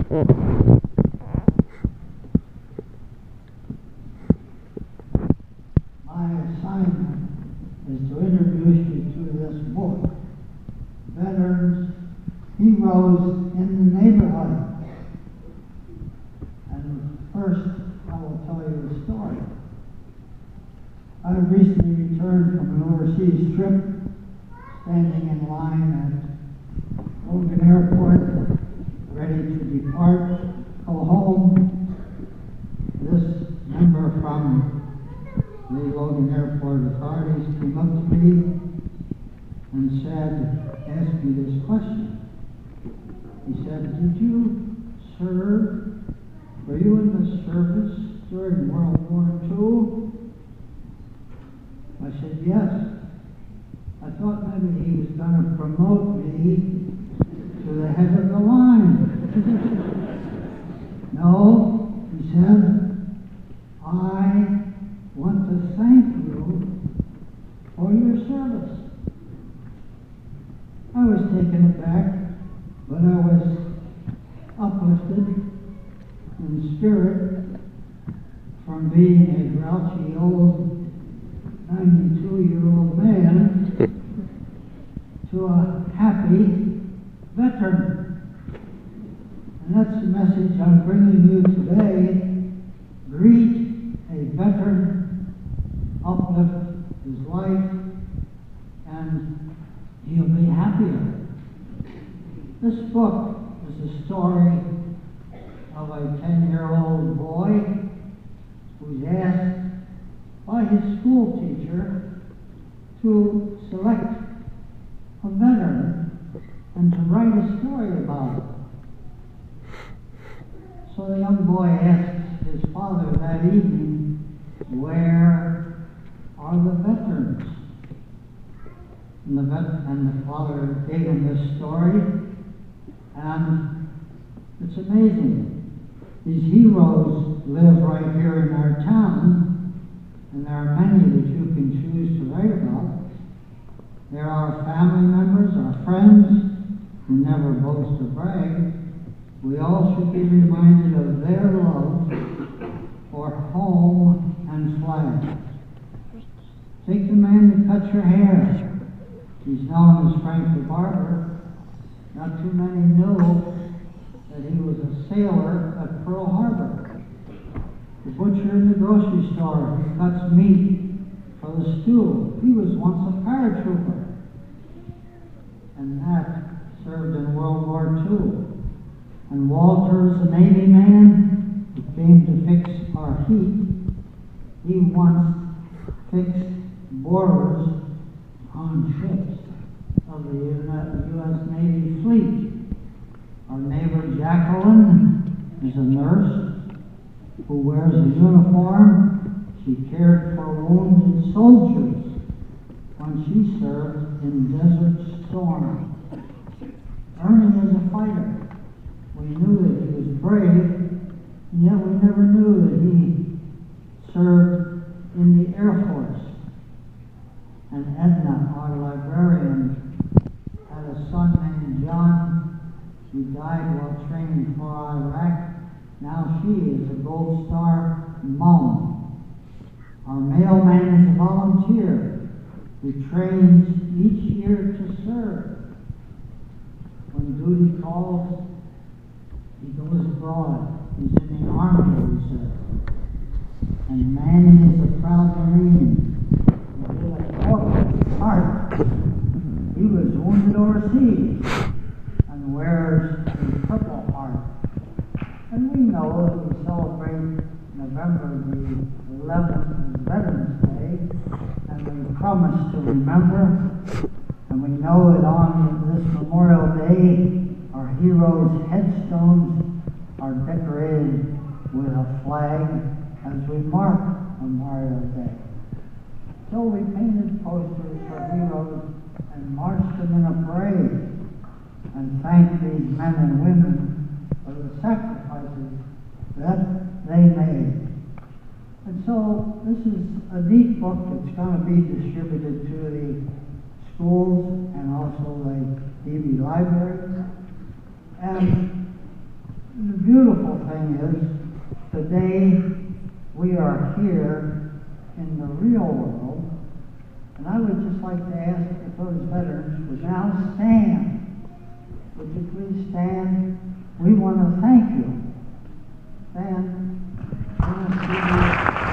My assignment is to introduce you to this book, Veterans, Heroes in the Neighborhood. And first, I will tell you a story. I recently returned from an overseas trip, standing in line at Logan Airport, ready to depart, go home. This member from the Logan Airport authorities came up to me and asked me this question. He said, "Did you serve? Were you in the service during World War II?" I said, "Yes." I thought maybe he was going to promote me to the head of the line. No, he said, "I want to thank you for your service." I was taken aback, but I was uplifted in spirit from being a grouchy old 92-year-old man to a happy veteran. And that's the message I'm bringing you today. Greet a veteran, uplift his life, and he'll be happier. This book is a story of a 10-year-old boy who's asked by his school teacher to select a veteran and to write a story about it. So the young boy asked his father that evening, "Where are the veterans?" And the father gave him this story, and it's amazing. These heroes live right here in our town, and there are many that you can choose to write about. There are family members, our friends, who never boast or brag. We all should be reminded of their love for home and flag. Take the man who cut your hair. He's known as Frank the Barber. Not too many knew that he was a sailor at Pearl Harbor. The butcher in the grocery store who cuts meat for the stew. He was once a paratrooper. And that served in World War II. And Walter is a Navy man who came to fix our heat. He once fixed boilers on ships of the U.S. Navy fleet. Our neighbor Jacqueline is a nurse who wears a uniform. She cared for wounded soldiers when she served in Desert Storm. Ernie is a fighter. We knew that he was brave, and yet we never knew that he served in the Air Force. And Edna, our librarian, had a son named John. He died while training for Iraq. Now she is a Gold Star mom. Our mailman is a volunteer who trains each year to serve. When duty calls, he goes abroad. He's in the Army, we said. And Manny is a proud Marine. With a corporate heart. He was wounded overseas and wears a Purple Heart. And we know that we celebrate November the 11th as Veterans Day, and we promise to remember. And we know that on this Memorial Day, our heroes' headstones are decorated with a flag as we mark Memorial Day. So we painted posters for heroes and marched them in a parade and thanked these men and women for the sacrifices that they made. And so this is a neat book that's going to be distributed to the schools and also the DB library. And the thing is, today we are here in the real world, and I would just like to ask if those veterans would now stand. Would you please stand? We want to thank you. Stand. I want to see you.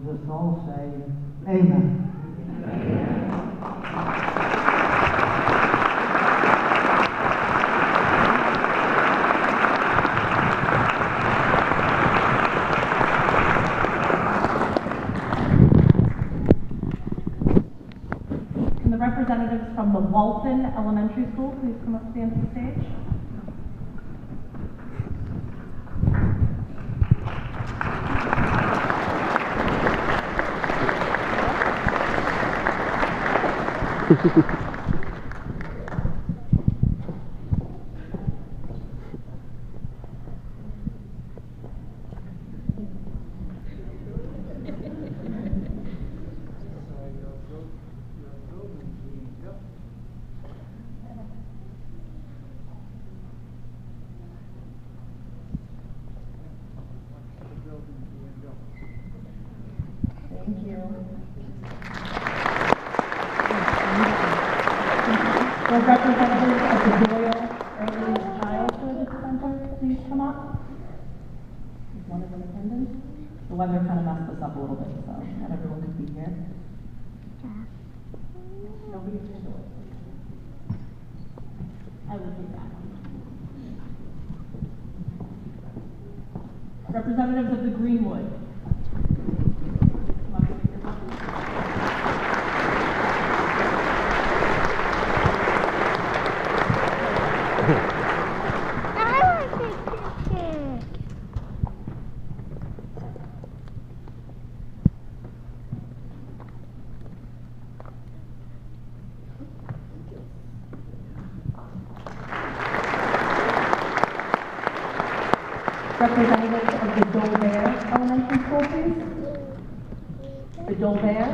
Just all say, Amen. Can the representatives from the Walton Elementary School please come up to the end of the stage? Thank you. The representatives of the Doyle Early Childhood Center, please come up. If one is in attendance. The weather kind of messed us up a little bit, so not everyone could be here. Nobody's here to wait. I will take that one. Representatives of the Greenwood. Come up with your buttons. Representatives of the Dolbear Elementary School, please. The Dolbear.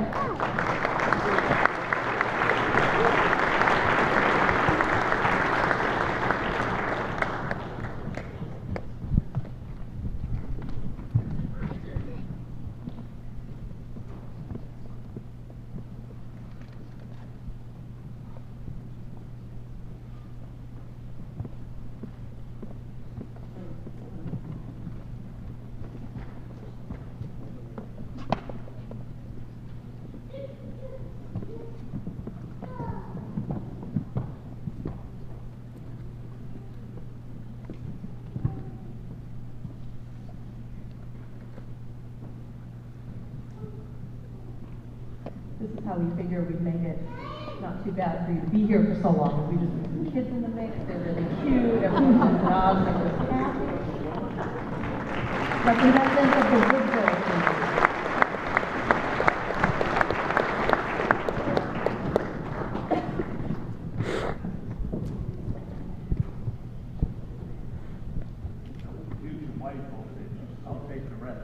This is how we figure we'd make it not too bad for you to be here for so long. We just put some kids in the mix, they're really cute, everyone's nods, everyone's happy. Representatives of the Woodville, please. I'll take the rest.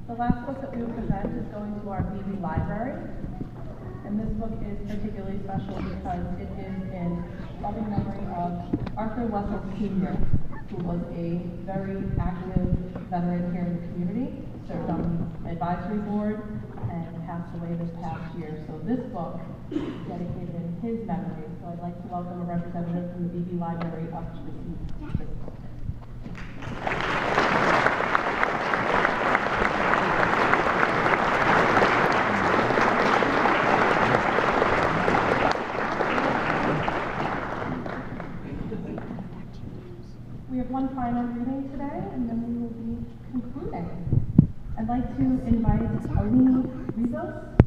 The last book that we will present is going to our BB library. And this book is particularly special because it is in loving memory of Arthur Wessel Sr., who was a very active veteran here in the community, served on the advisory board, and passed away this past year. So this book is dedicated in his memory. So I'd like to welcome a representative from the BB library up to receive this book. We have one final reading today, and then we will be concluding. I'd like to invite Alini Rizos